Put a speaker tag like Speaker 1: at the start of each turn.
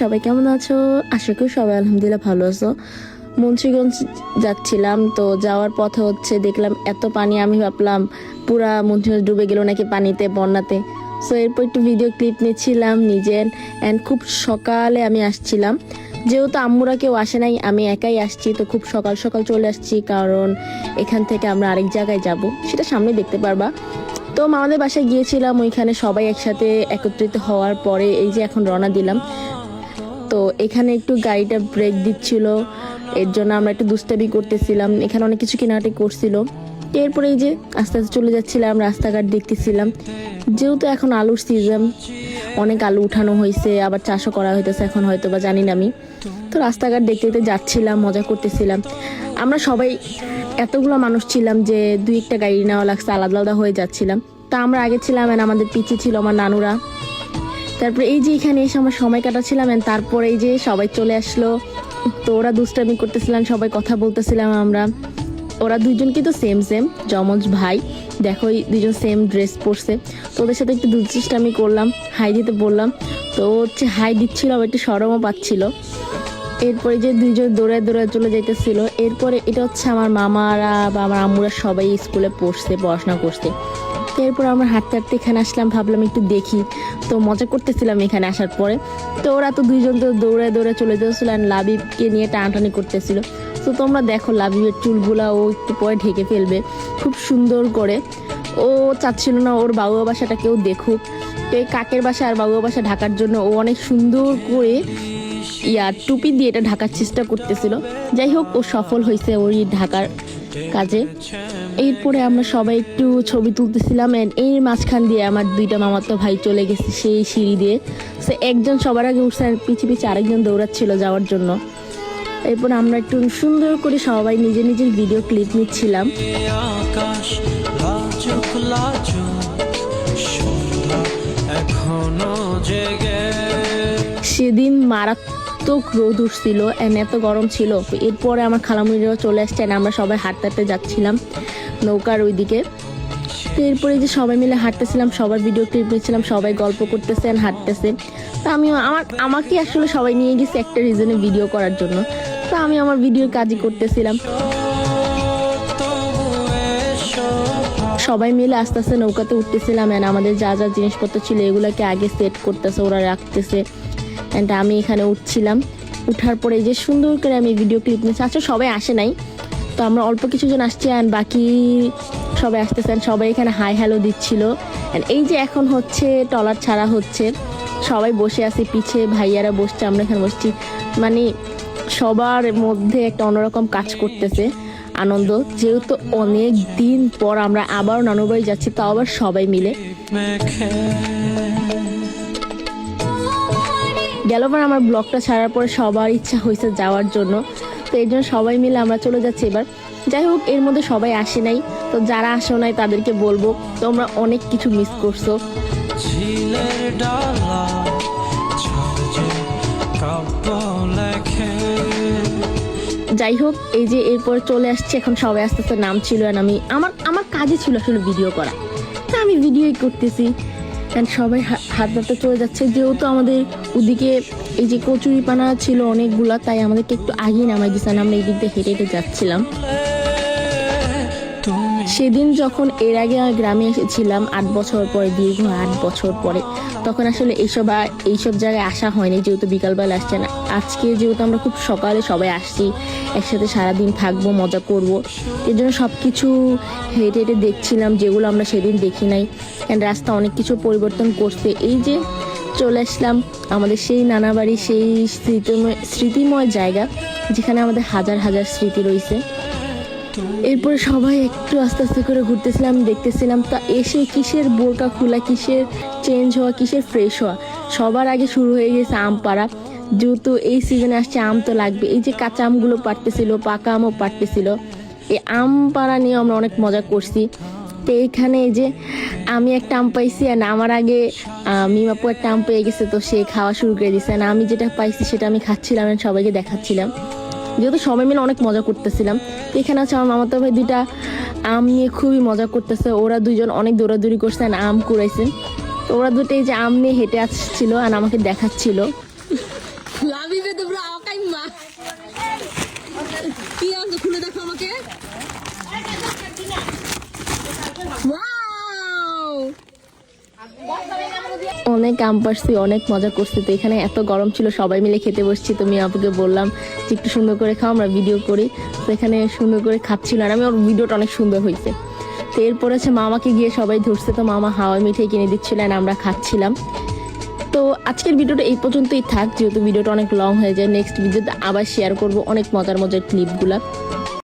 Speaker 1: সবাই কেমন আছো? আশা করি সবাই আলহামদুলিল্লাহ ভালো আছো। মুন্সিগঞ্জ যাচ্ছিলাম, তো যাওয়ার পথে হচ্ছে দেখলাম এত পানি, আমি ভাবলাম পুরা মুন্সিগঞ্জ ডুবে গেল নাকি পানিতে, বন্যাতে। সো এরপর একটু ভিডিও ক্লিপ নিচ্ছিলাম নিজের। অ্যান্ড খুব সকালে আমি আসছিলাম, যেহেতু আম্মুরা কেউ আসে নাই, আমি একাই আসছি, তো খুব সকাল সকাল চলে আসছি, কারণ এখান থেকে আমরা আরেক জায়গায় যাব, সেটা সামনে দেখতে পারবা। তো মামাদের বাসায় গিয়েছিলাম, ওইখানে সবাই একসাথে একত্রিত হওয়ার পরে এই যে এখন রওনা দিলাম। তো এখানে একটু গাড়িটা ব্রেক দিচ্ছিল, এর জন্য আমরা একটু দুষ্টামি করতেছিলাম, এখানে অনেক কিছু কেনাকাটি করছিল। এরপরে এই যে আস্তে আস্তে চলে যাচ্ছিলাম, রাস্তাঘাট দেখতেছিলাম, যেহেতু এখন আলুর সিজন, অনেক আলু উঠানো হয়েছে, আবার চাষও করা হইতেছে এখন, হয়তো বা জানি না আমি। তো রাস্তাঘাট দেখতে দেখতে যাচ্ছিলাম, মজা করতেছিলাম। আমরা সবাই এতগুলো মানুষ ছিলাম যে দুই একটা গাড়ি নেওয়া লাগছে, আলাদা আলাদা হয়ে যাচ্ছিলাম। তা আমরা আগে ছিলাম, আমাদের পিছিয়ে ছিল আমার নানুরা। তারপরে এই যে এখানে এসে আমার সময় কাটাচ্ছিলাম, তারপরে এই যে সবাই চলে আসলো, তো ওরা দুষ্টামি করতেছিলাম, সবাই কথা বলতেছিলাম আমরা। ওরা দুইজন কিন্তু সেম সেম যমজ ভাই, দেখো দুইজন সেম ড্রেস পরছে, তো ওদের সাথে একটু দুষ্টামি করলাম, হাই দিতে বললাম, তো হচ্ছে হাই দিচ্ছিল, একটু সরমও পাচ্ছিল। এরপরে যে দুইজন দৌড়ে দৌড়ে চলে যাইতেছিল। এরপরে এটা হচ্ছে আমার মামারা বা আমার আম্মুরা সবাই স্কুলে পড়ছে, পড়াশোনা করছে। এরপর আমরা হাঁটতে হাঁটতে এখানে আসলাম, ভাবলাম একটু দেখি, তো মজা করতেছিলাম এখানে আসার পরে। তো ওরা তো দুইজন তো দৌড়ে দৌড়ে চলে যেতেছিল, আর লাবিবকে নিয়ে টানাটানি করতেছিল। তো তোমরা দেখো লাবিবের চুলগুলা ও একটু পরে ঢেকে ফেলবে খুব সুন্দর করে, ও চাচ্ছিল না ওর বাবুয়া বাসাটা কেউ দেখুক। তো এই কাকের বাসা আর বাবুয়া বাসা ঢাকার জন্য ও অনেক সুন্দর করে টুপি দিয়ে এটা ঢাকার চেষ্টা করতেছিল। যাই হোক, ও সফল হয়েছে ওই ঢাকার কাজে। এরপরে আমরা সবাই একটু ছবি তুলতেছিলাম, এর মাঝখান দিয়ে আমার দুইটা মামাতো ভাই চলে গেছে সেই সিঁড়ি দিয়ে। সে একজন সবার আগে উঠছে, পিছিয়ে পিছিয়ে আরেকজন দৌড়াচ্ছিল যাওয়ার জন্য। এরপর আমরা একটু সুন্দর করে সবাই নিজের নিজের ভিডিও ক্লিপ নিচ্ছিলাম। সেদিন মারাত্মক রোদ উঠছিল, এত গরম ছিল। এরপরে আমার খালামুড়িরাও চলে আসছে, আমরা সবাই হাঁটতে হাঁটতে যাচ্ছিলাম নৌকার ওইদিকে। তো এরপরে যে সবাই মিলে হাঁটতেছিলাম, সবার ভিডিও ক্লিপ নিচ্ছিলাম, সবাই গল্প করতেছেন, হাঁটতেছে। তো আমিও আমাকে আসলে সবাই নিয়ে গেছে একটা রিজনে ভিডিও করার জন্য, তো আমি আমার ভিডিওর কাজই করতেছিলাম। সবাই মিলে আস্তে আস্তে নৌকাতে উঠতেছিলাম, আমাদের যা যা জিনিসপত্র ছিল এগুলোকে আগে সেট করতেছে, ওরা রাখতেছে, আমি এখানে উঠছিলাম। উঠার পরে যে সুন্দর করে আমি ভিডিও ক্লিপ নিচ্ছি। আচ্ছা, সবাই আসে নাই, তো আমরা অল্প কিছুজন আসছি, বাকি সবাই আসতেছেন, সবাই এখানে হাই হ্যালো দিচ্ছিল। এই যে এখন হচ্ছে ট্রলার ছাড়া হচ্ছে, সবাই বসে আছি, পিছে ভাইয়ারা বসছে, আমরা এখানে বসছি, মানে সবার মধ্যে একটা অন্যরকম কাজ করতেছে, আনন্দ, যেহেতু অনেক দিন পর আমরা আবার নানুর বাড়ি যাচ্ছি, তাও আবার সবাই মিলে। গেলবার আমার ব্লগটা ছাড়ার পরে সবার ইচ্ছা হয়েছে যাওয়ার জন্য, তো এই জন্য সবাই মিলে আমরা চলে যাচ্ছি এবার। যাই হোক, এর মধ্যে সবাই আসে নাই, তো যারা আসো নাই তাদেরকে বলবো তোমরা অনেক কিছু মিস করছো। যাই হোক, এই যে এরপর চলে আসছে, এখন সবাই আস্তে আস্তে নাম ছিল, আমি আমার কাজে ছিল আসলে ভিডিও করা, তা আমি ভিডিওই করতেছি। সবাই হাত ধরতে চলে যাচ্ছে, যেহেতু আমাদের ওদিকে এই যে কচুরি পানা ছিল অনেকগুলা, তাই আমাদেরকে একটু আগে নামাই দিচ্ছে, আমরা এই দিক দিয়ে হেঁটে হেঁটে যাচ্ছিলাম। সেদিন যখন এর আগে গ্রামে এসেছিলাম 8 বছর পরে, দীর্ঘ 8 বছর পরে, তখন আসলে এইসব জায়গায় আসা হয়নি, যেহেতু বিকালবেলা আসছে না। আজকে যেহেতু আমরা খুব সকালে সবাই আসছি, একসাথে সারাদিন থাকবো, মজা করব, এর জন্য সব কিছু হেঁটে হেঁটে দেখছিলাম, যেগুলো আমরা সেদিন দেখি নাই। রাস্তা অনেক কিছু পরিবর্তন করছে। এই যে চলে আসলাম আমাদের সেই নানা বাড়ি, সেই স্মৃতিময় জায়গা, যেখানে আমাদের হাজার হাজার স্মৃতি রয়েছে। এরপরে সবাই একটু আস্তে আস্তে করে ঘুরতেছিলাম, দেখতেছিলাম। তা এসে কিসের বোরকা খোলা, কিসের চেঞ্জ হওয়া, কিসের ফ্রেশ হওয়া, সবার আগে শুরু হয়ে গেছে আম পাড়া, যেহেতু এই সিজনে আসছে আম তো লাগবে। এই যে কাঁচা আমগুলো পাড়তেছিল, পাকা আমও পাড়তেছিল, এই আম পাড়া নিয়ে আমরা অনেক মজা করছি। তো এইখানে এই যে আমি একটা আম পাইছি, আর আমার আগে মিমাপু একটা আম পেয়ে গেছে, তো সে খাওয়া শুরু করে দিচ্ছে, আর আমি যেটা পাইছি সেটা আমি খাচ্ছিলাম, সবাইকে দেখাচ্ছিলাম, যেহেতু সবাই মিলে অনেক মজা করতেছিলাম। তো এখানে আছে আমার মামাতো ভাই দুইটা আম নিয়ে খুবই মজা করতেছে, ওরা দুইজন অনেক দৌড়াদৌড়ি করছে, আম কুড়াইছে। তো ওরা দুটো এই যে আম নিয়ে হেঁটে আসছিল আর আমাকে দেখাচ্ছিল। অনেক আম পাড়ছি, অনেক মজা করছি। তো এখানে এত গরম ছিল, সবাই মিলে খেতে বসছি। তো মিয়া আপুকে বললাম যে একটু সুন্দর করে খাও, আমরা ভিডিও করি। তো এখানে সুন্দর করে খাচ্ছিল আর আমি ওর ভিডিওটা অনেক সুন্দর হয়েছে। তো এরপর হচ্ছে মামাকে গিয়ে সবাই ধরছে, তো মামা হাওয়াই মিঠাই কিনে দিচ্ছিলেন, আমরা খাচ্ছিলাম। তো আজকের ভিডিওটা এই পর্যন্তই থাক, যেহেতু ভিডিওটা অনেক লং হয়ে যায়। নেক্সট ভিডিওতে আবার শেয়ার করব অনেক মজার মজার ক্লিপগুলা।